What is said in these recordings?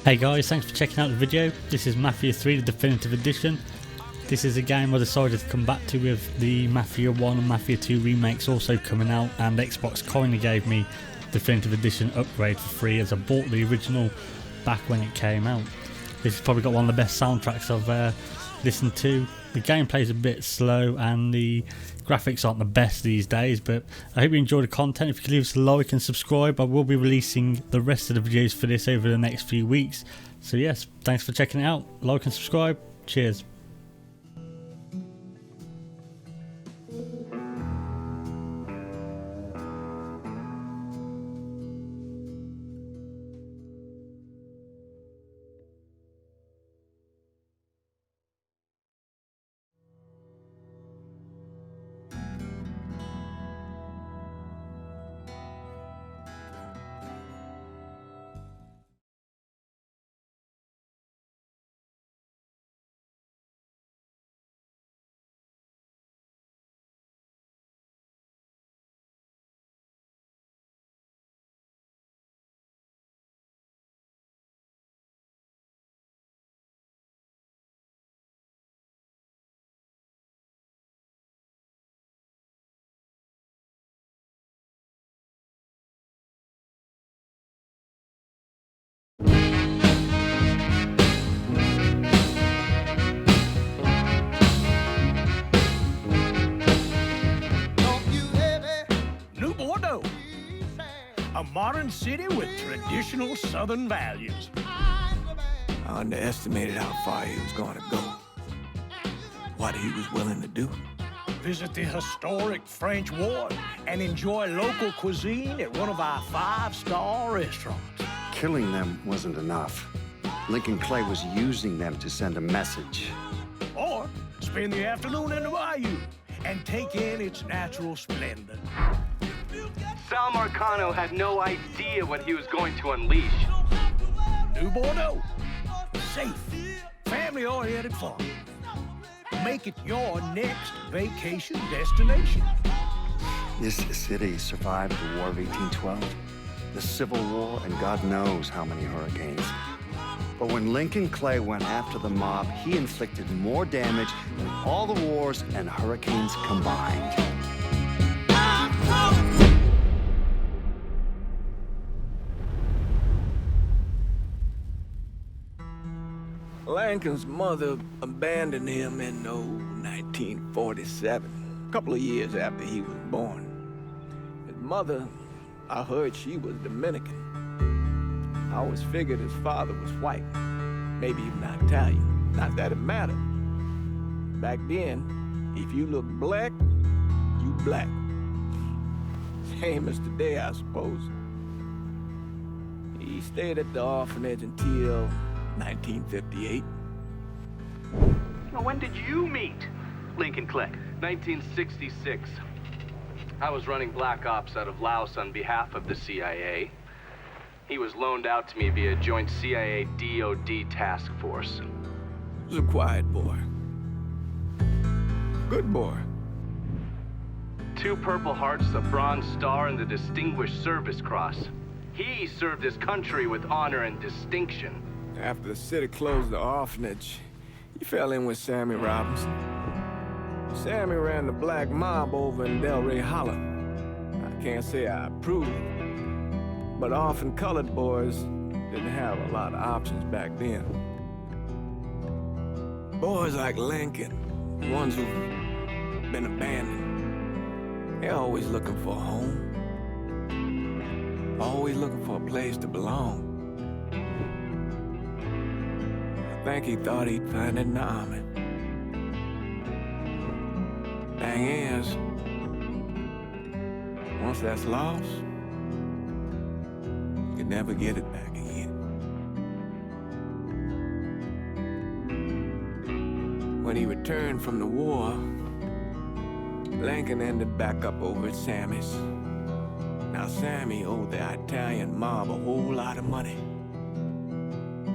Hey guys, thanks for checking out the video. This is Mafia 3, the Definitive Edition. This is a game I decided to come back to with the Mafia 1 and Mafia 2 remakes also coming out, and Xbox kindly gave me Definitive Edition upgrade for free as I bought the original back when it came out. This has probably got one of the best soundtracks I've listened to. The gameplay's a bit slow and the graphics aren't the best these days, but I hope you enjoy the content. If you could leave us a like and subscribe, I will be releasing the rest of the videos for this over the next few weeks. So yes, thanks for checking it out. Like and subscribe. Cheers. A modern city with traditional Southern values. I underestimated how far he was going to go. What he was willing to do. Visit the historic French Ward and enjoy local cuisine at one of our 5-star restaurants. Killing them wasn't enough. Lincoln Clay was using them to send a message. Or spend the afternoon in the bayou and take in its natural splendor. Sal Marcano had no idea what he was going to unleash. New Bordeaux. Safe, family-oriented fun. Make it your next vacation destination. This city survived the War of 1812, the Civil War, and God knows how many hurricanes. But when Lincoln Clay went after the mob, he inflicted more damage than all the wars and hurricanes combined. Lincoln's mother abandoned him in 1947, a couple of years after he was born. His mother, I heard she was Dominican. I always figured his father was white, maybe even Italian. Not that it mattered. Back then, if you look black, you black. Same as today, I suppose. He stayed at the orphanage until 1958. Now, when did you meet Lincoln Clay? 1966. I was running Black Ops out of Laos on behalf of the CIA. He was loaned out to me via joint CIA-DOD task force. He was a quiet boy. Good boy. 2 Purple Hearts, a Bronze Star, and the Distinguished Service Cross. He served his country with honor and distinction. After the city closed the orphanage, he fell in with Sammy Robinson. Sammy ran the black mob over in Delray Hollow. I can't say I approve, but orphan colored boys didn't have a lot of options back then. Boys like Lincoln, ones who've been abandoned, they're always looking for a home. Always looking for a place to belong. I think he thought he'd find it in the army. Thing is, once that's lost, you can never get it back again. When he returned from the war, Lincoln ended back up over at Sammy's. Now, Sammy owed the Italian mob a whole lot of money,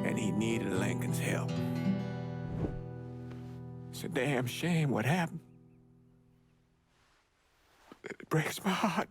and he needed Lincoln's help. It's a damn shame what happened. It breaks my heart.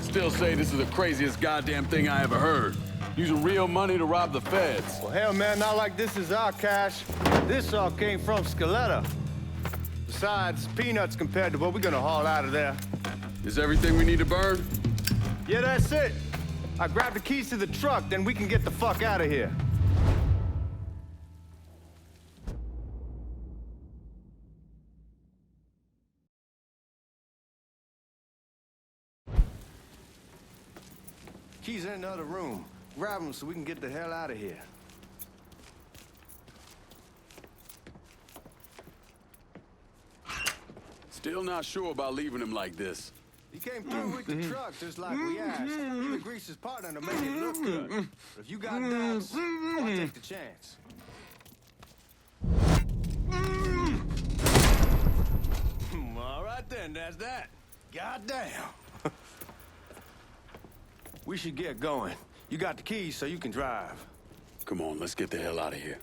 Still say this is the craziest goddamn thing I ever heard. Using real money to rob the feds. Well, hell, man, not like this is our cash. This all came from Scaletta. Besides, peanuts compared to what we're gonna haul out of there. Is everything we need to burn? Yeah, that's it. I grabbed the keys to the truck, then we can get the fuck out of here. Keys in another room. Grab them so we can get the hell out of here. Still not sure about leaving him like this. He came through with the truck just like we asked. Even greased his partner to make it look good. But if you got doubts, I'll take the chance. All right then, that's that. Goddamn. We should get going. You got the keys so you can drive. Come on, let's get the hell out of here.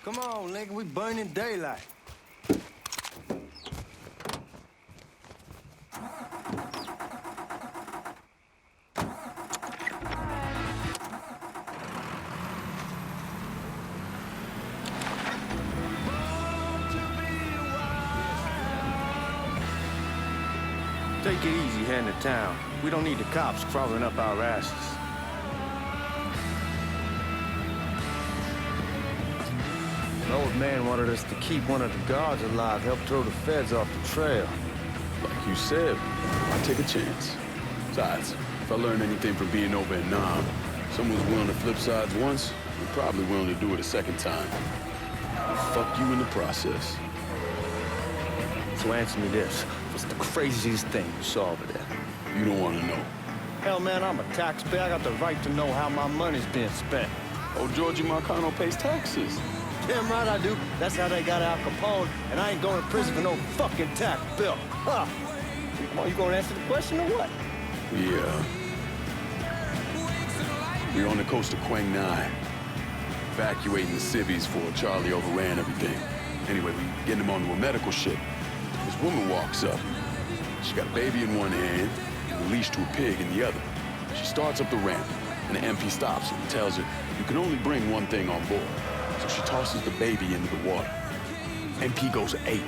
Come on, Lincoln, we burning daylight. Take it easy heading to town. We don't need the cops crawling up our asses. An old man wanted us to keep one of the guards alive, help throw the feds off the trail. Like you said, I take a chance. Besides, if I learn anything from being over in Nam, someone's willing to flip sides once, they're probably willing to do it a second time. Fuck you in the process. So answer me this. What's the craziest thing you saw over there? You don't want to know. Hell, man, I'm a taxpayer. I got the right to know how my money's being spent. Oh, Georgie Marcano pays taxes. Damn right I do. That's how they got Al Capone, and I ain't going to prison for no fucking tax bill. Huh? Come on, you gonna answer the question or what? Yeah. We're on the coast of Quang Nai, evacuating the civvies before Charlie overran everything. Anyway, we getting him onto a medical ship. This woman walks up. She got a baby in one hand and a leash to a pig in the other. She starts up the ramp, and the MP stops her and tells her, you can only bring one thing on board. So she tosses the baby into the water. MP goes ape.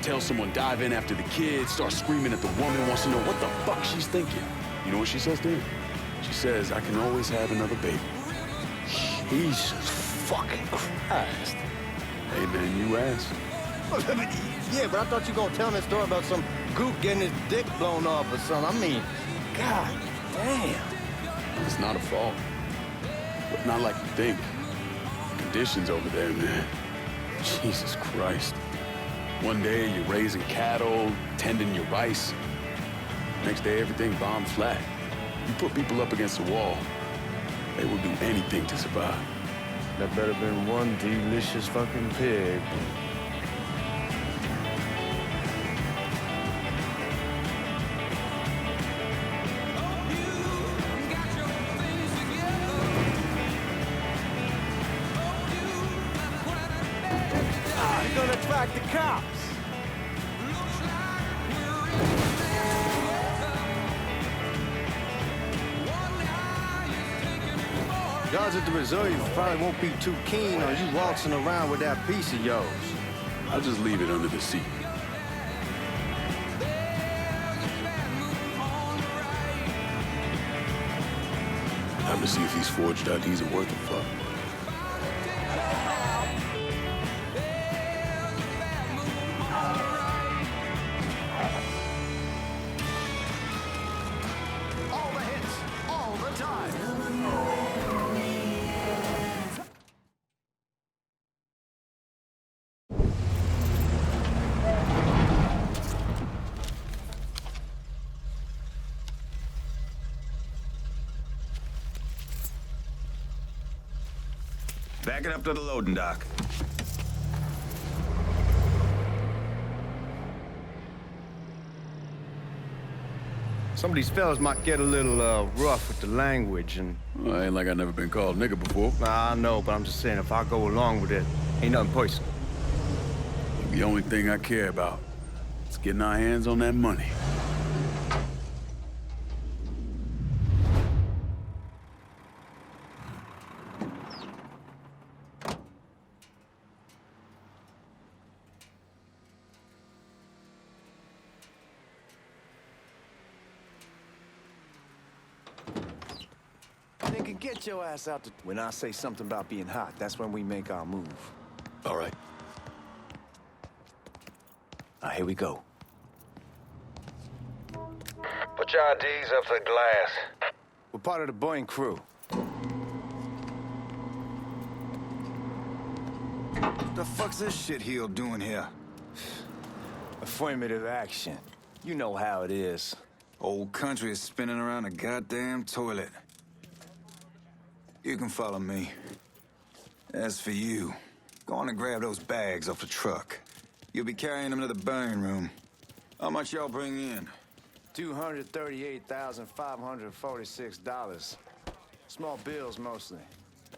Tells someone dive in after the kid, starts screaming at the woman, wants to know what the fuck she's thinking. You know what she says to him? She says, I can always have another baby. Jesus fucking Christ. Hey man, you asked. Yeah, but I thought you were gonna tell me a story about some gook getting his dick blown off or something. I mean, god damn. It's not a fault. But not like you think. Conditions over there, man. Jesus Christ. One day you're raising cattle, tending your rice. Next day everything bombed flat. You put people up against the wall, they will do anything to survive. That better been one delicious fucking pig. You're gonna attract the cops. Guards at the reserve probably won't be too keen on you waltzing around with that piece of yours. I'll just leave it under the seat. Time to see if these forged IDs are worth a fuck. All the hits, all the time. Back it up to the loading dock. Some of these fellas might get a little rough with the language, and Well, ain't like I never been called nigga before. I know, but I'm just saying if I go along with it, ain't nothing personal. The only thing I care about is getting our hands on that money. Nigga, get your ass out the... When I say something about being hot, that's when we make our move. All right. Now, here we go. Put your IDs up to the glass. We're part of the Boeing crew. The fuck's this shitheel doing here? Affirmative action. You know how it is. Old country is spinning around a goddamn toilet. You can follow me. As for you, go on and grab those bags off the truck. You'll be carrying them to the burn room. How much y'all bring in? $238,546. Small bills, mostly.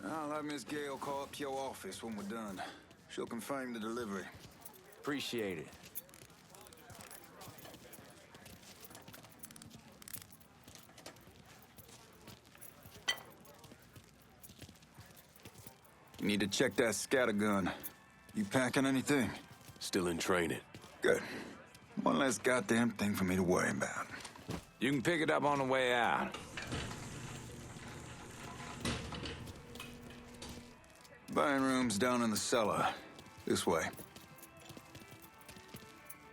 I'll have Miss Gale call up your office when we're done. She'll confirm the delivery. Appreciate it. You need to check that scatter gun. You packing anything? Still in training. Good. One less goddamn thing for me to worry about. You can pick it up on the way out. Burn room's down in the cellar. This way.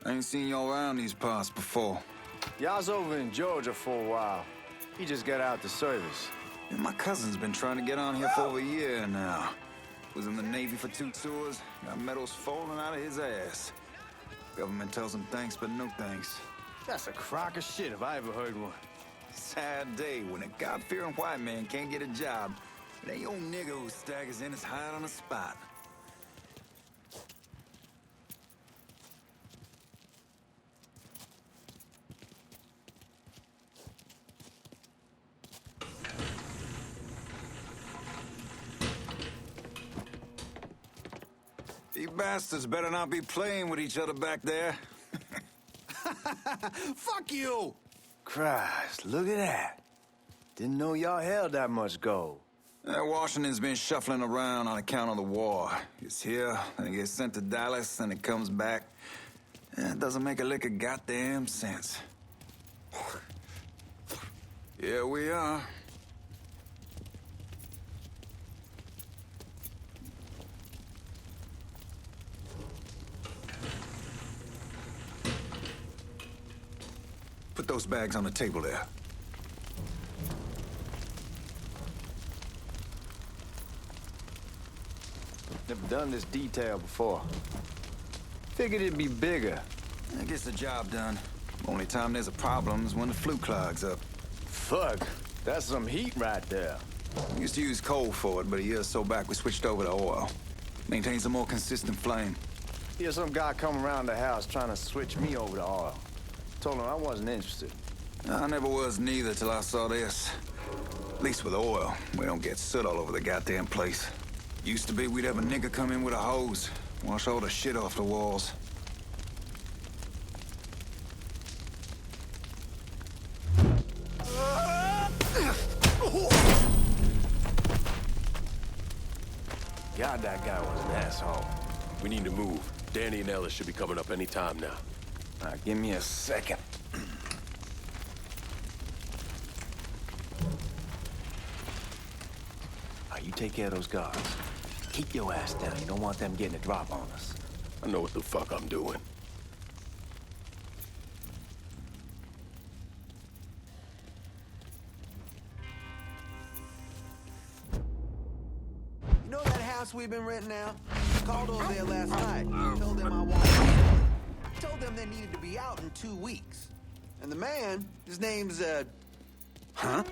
I ain't seen y'all around these parts before. Y'all's over in Georgia for a while. He just got out the service. Yeah, my cousin's been trying to get on here for over a year now. Was in the Navy for 2 tours, got medals falling out of his ass. Government tells him thanks, but no thanks. That's a crock of shit if I ever heard one. Sad day when a God-fearing white man can't get a job. It ain't old nigga who staggers in his hide on the spot. You bastards better not be playing with each other back there. Fuck you! Christ, look at that. Didn't know y'all held that much gold. Washington's been shuffling around on account of the war. It's here, then it gets sent to Dallas, then it comes back. It doesn't make a lick of goddamn sense. Here we are. Put those bags on the table there. Never done this detail before. Figured it'd be bigger. That gets the job done. Only time there's a problem is when the flue clogs up. Fuck, that's some heat right there. We used to use coal for it, but a year or so back we switched over to oil. Maintains a more consistent flame. Here's some guy come around the house trying to switch me over to oil. Told him I wasn't interested. I never was neither till I saw this. At least with oil, we don't get soot all over the goddamn place. Used to be we'd have a nigga come in with a hose, wash all the shit off the walls. God, that guy was an asshole. We need to move. Danny and Ellis should be coming up any time now. All right, give me a second. All right, you take care of those guards. Keep your ass down. You don't want them getting a drop on us. I know what the fuck I'm doing. You know that house we've been renting out? Called over there last night. Told them I wanted. Told them they needed to be out in 2 weeks. And the man, his name's, Huh?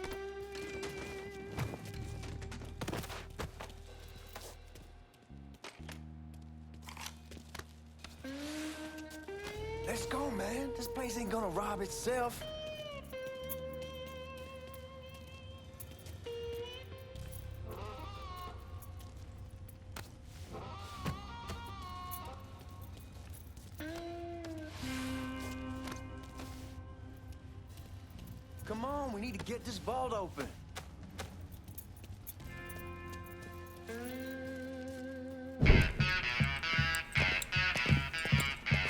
Let's go, man. This place ain't gonna rob itself. Come on, we need to get this vault open.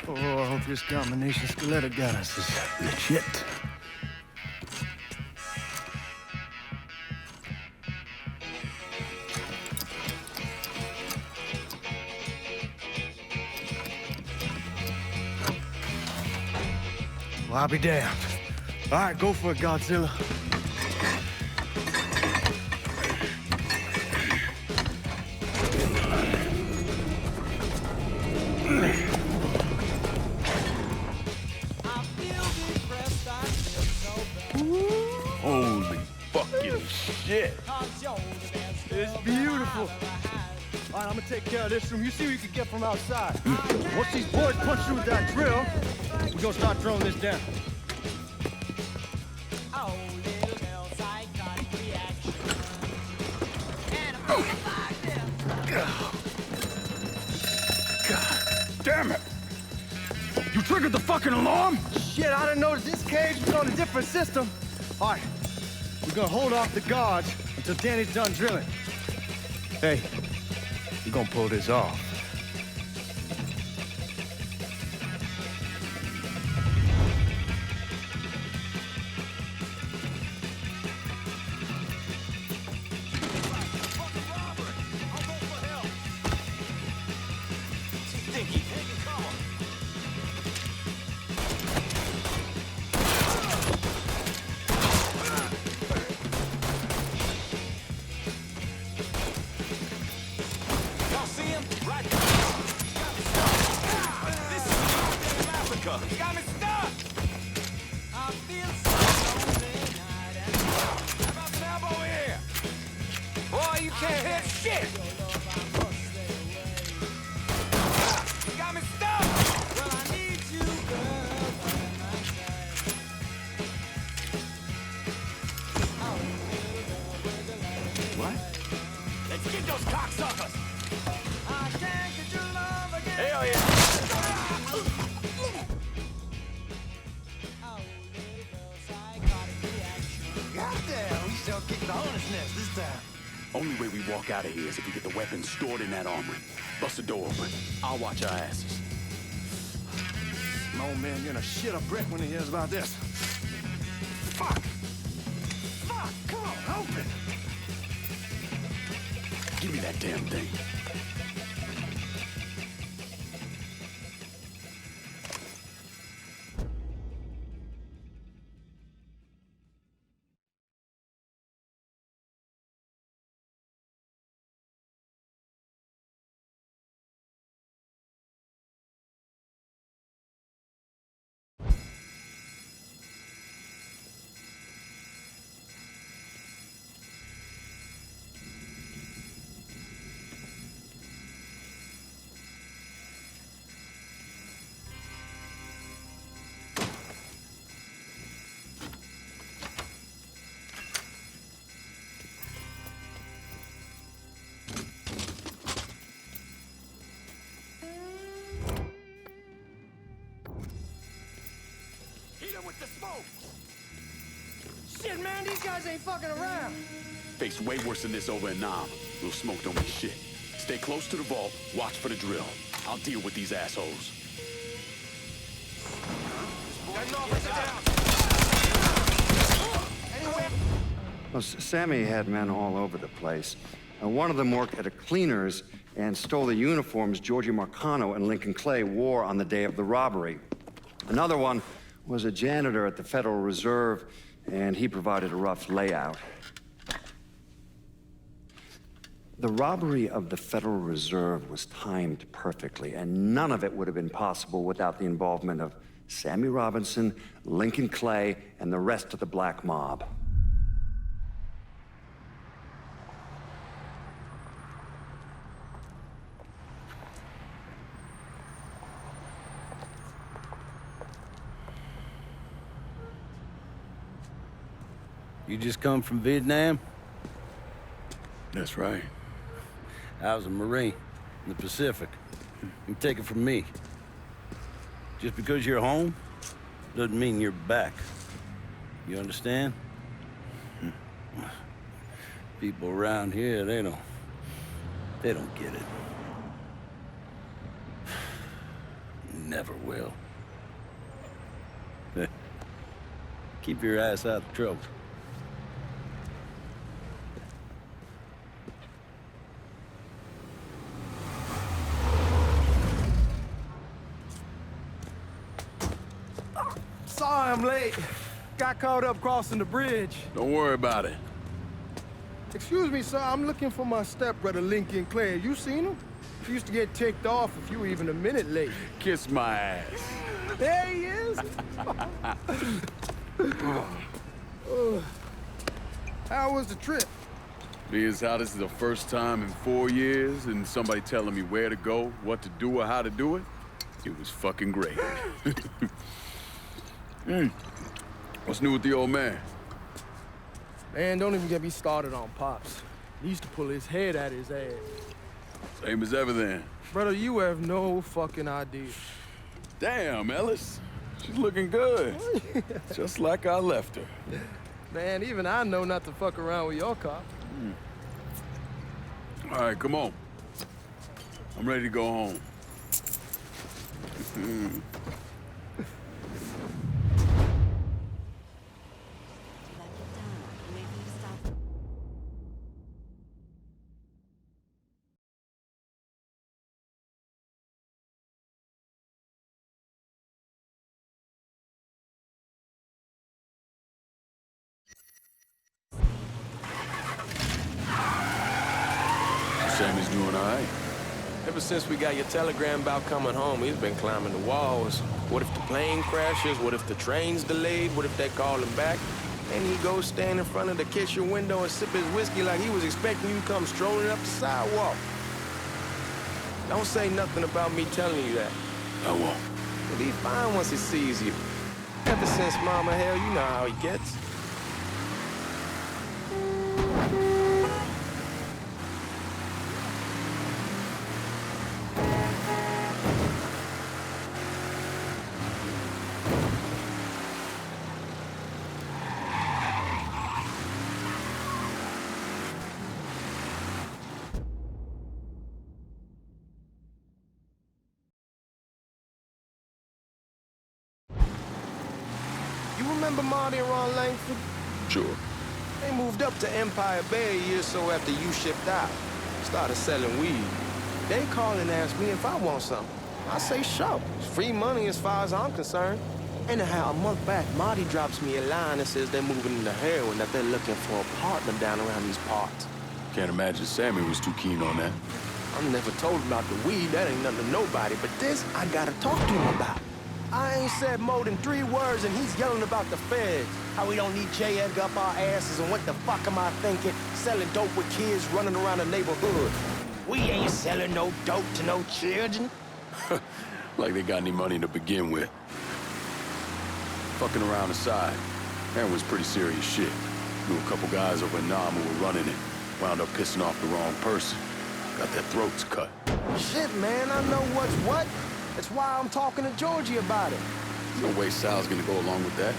Oh, I hope this combination Skeletor got us is legit. Well, I'll be damned. All right, go for it, Godzilla. Holy fucking shit. It's beautiful. All right, I'm gonna take care of this room. You see what you can get from outside. Once these boys punch through with that drill, we're gonna start throwing this down. God damn it. You triggered the fucking alarm? Shit, I didn't notice this cage was on a different system. All right, we're gonna hold off the guards until Danny's done drilling. Hey, we're gonna pull this off. You got me stuck! I feel so lonely night and day. How about snap over here? Boy, you can't hit shit! You got me stuck! Well, I need you, girl, when I say. What? Let's get those cocksuckers! I can't get your love again! Hell yeah! Goddamn, we shall kick the hornet's nest this time. Only way we walk out of here is if we get the weapons stored in that armory. Bust the door open. I'll watch our asses. My old man gonna shit a brick when he hears about this. Fuck! Fuck! Come on, open! Give me that damn thing. With the smoke! Shit, man, these guys ain't fucking around. Face way worse than this over in Nam. Little smoke don't mean shit. Stay close to the vault, watch for the drill. I'll deal with these assholes. Well, Sammy had men all over the place. One of them worked at a cleaner's and stole the uniforms Georgie Marcano and Lincoln Clay wore on the day of the robbery. Another one was a janitor at the Federal Reserve, and he provided a rough layout. The robbery of the Federal Reserve was timed perfectly, and none of it would have been possible without the involvement of Sammy Robinson, Lincoln Clay, and the rest of the black mob. You just come from Vietnam? That's right. I was a Marine in the Pacific. You take it from me. Just because you're home doesn't mean you're back. You understand? People around here, they don't get it. Never will. Keep your ass out of trouble. Sorry I'm late. Got caught up crossing the bridge. Don't worry about it. Excuse me, sir. I'm looking for my stepbrother, Lincoln Clay. You seen him? He used to get ticked off if you were even a minute late. Kiss my ass. There he is. How was the trip? Being as how this is the first time in 4 years and somebody telling me where to go, what to do, or how to do it, it was fucking great. What's new with the old man? Man, don't even get me started on Pops. He used to pull his head out his ass. Same as ever then. Brother, you have no fucking idea. Damn, Ellis. She's looking good. Just like I left her. Man, even I know not to fuck around with your cop. All right, come on. I'm ready to go home. Sammy's doing all right. Ever since we got your telegram about coming home, he's been climbing the walls. What if the plane crashes? What if the train's delayed? What if they call him back? And he goes stand in front of the kitchen window and sip his whiskey like he was expecting you to come strolling up the sidewalk. Don't say nothing about me telling you that. I won't. He'll be fine once he sees you. Ever since Mama, hell, you know how he gets. Remember Marty and Ron Langford? Sure. They moved up to Empire Bay a year or so after you shipped out. Started selling weed. They call and ask me if I want something. I say, sure. It's free money as far as I'm concerned. Anyhow, a month back, Marty drops me a line that says they're moving into heroin, that they're looking for a partner down around these parts. Can't imagine Sammy was too keen on that. I'm never told about the weed. That ain't nothing to nobody. But this, I gotta talk to him about. I ain't said more than 3 words and he's yelling about the feds. How we don't need J. Edgar up our asses and what the fuck am I thinking? Selling dope with kids running around the neighborhood. We ain't selling no dope to no children. Like they got any money to begin with. Fucking around aside, that was pretty serious shit. Knew a couple guys over in Nam who were running it. Wound up pissing off the wrong person. Got their throats cut. Shit, man, I know what's what. That's why I'm talking to Georgie about it. There's no way Sal's gonna go along with that.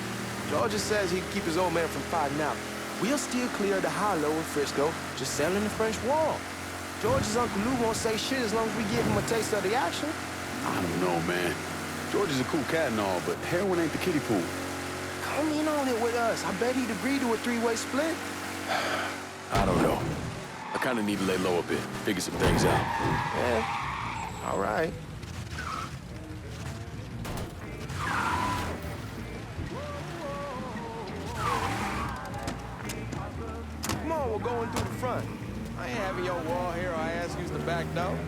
Georgie says he'd keep his old man from fighting out. We'll still clear the high-low in Frisco, just selling the French Wall. George's Uncle Lou won't say shit as long as we give him a taste of the action. I don't know, man. George is a cool cat and all, but heroin ain't the kiddie pool. Come in on it with us. I bet he'd agree to a 3-way split. I don't know. I kinda need to lay low a bit, figure some things out. Yeah, all right. Come on, we're going through the front. I ain't having your wall here, I ask you's the back door.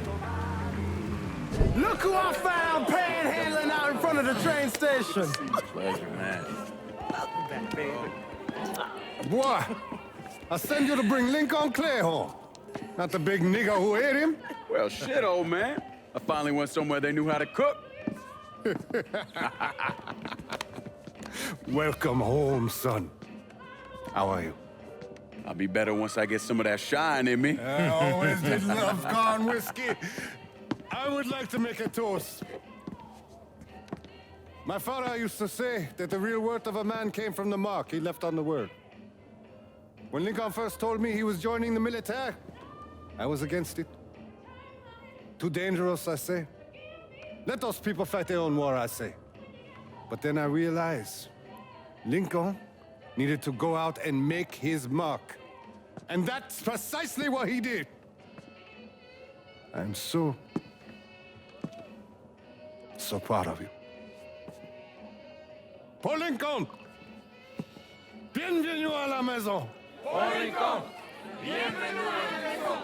Look who I found panhandling out in front of the train station. Pleasure, man. Welcome back, baby. Boy, I send you to bring Lincoln Clay home. Not the big nigger who ate him. Well, shit, old man. I finally went somewhere they knew how to cook. Welcome home, son. How are you? I'll be better once I get some of that shine in me. I always did love corn whiskey. I would like to make a toast. My father used to say that the real worth of a man came from the mark he left on the world. When Lincoln first told me he was joining the military, I was against it. Too dangerous, I say. Let those people fight their own war, I say. But then I realized Lincoln needed to go out and make his mark. And that's precisely what he did. I'm so proud of you. Paul Lincoln! Bienvenue à la maison! Paul Lincoln! Bienvenue à la maison!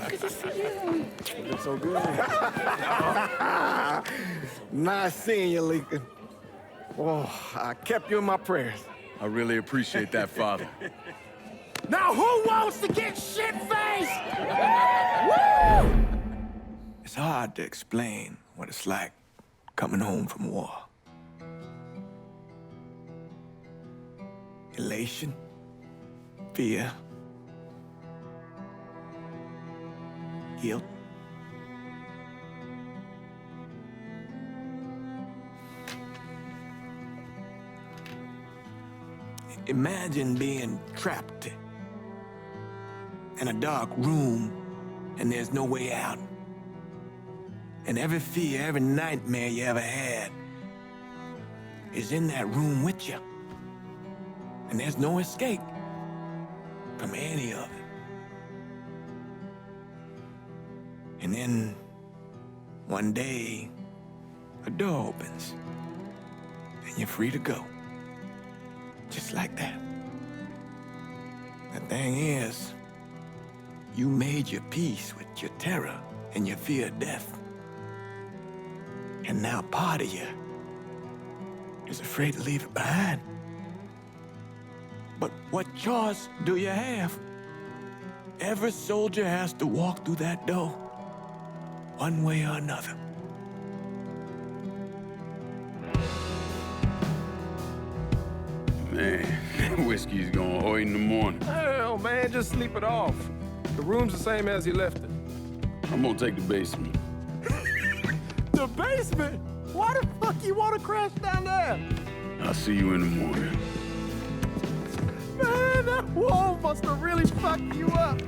Good to see you. You look so good. Nice seeing you, Lincoln. Oh, I kept you in my prayers. I really appreciate that, Father. Now who wants to get shit-faced? Woo! It's hard to explain what it's like coming home from war. Elation, fear, guilt. Imagine being trapped in a dark room and there's no way out. And every fear, every nightmare you ever had is in that room with you. And there's no escape from any of it. And then one day, a door opens and you're free to go. Just like that. The thing is, you made your peace with your terror and your fear of death. And now part of you is afraid to leave it behind. But what choice do you have? Every soldier has to walk through that door, one way or another. Man, whiskey's gonna hoy in the morning. Hell, man, just sleep it off. The room's the same as you left it. I'm gonna take the basement. The basement? Why the fuck you want to crash down there? I'll see you in the morning. Man, that wall must have really fucked you up.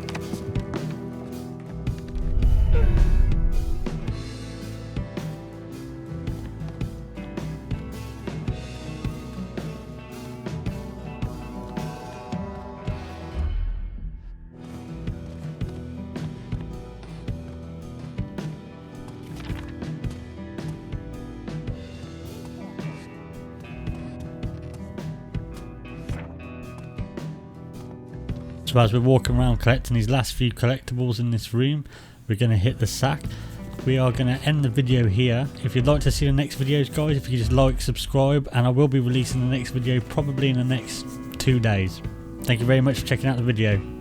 So as we're walking around collecting these last few collectibles in this room, we're going to hit the sack. We are going to end the video here. If you'd like to see the next videos, guys, if you just like, subscribe, and I will be releasing the next video probably in the next 2 days. Thank you very much for checking out the video.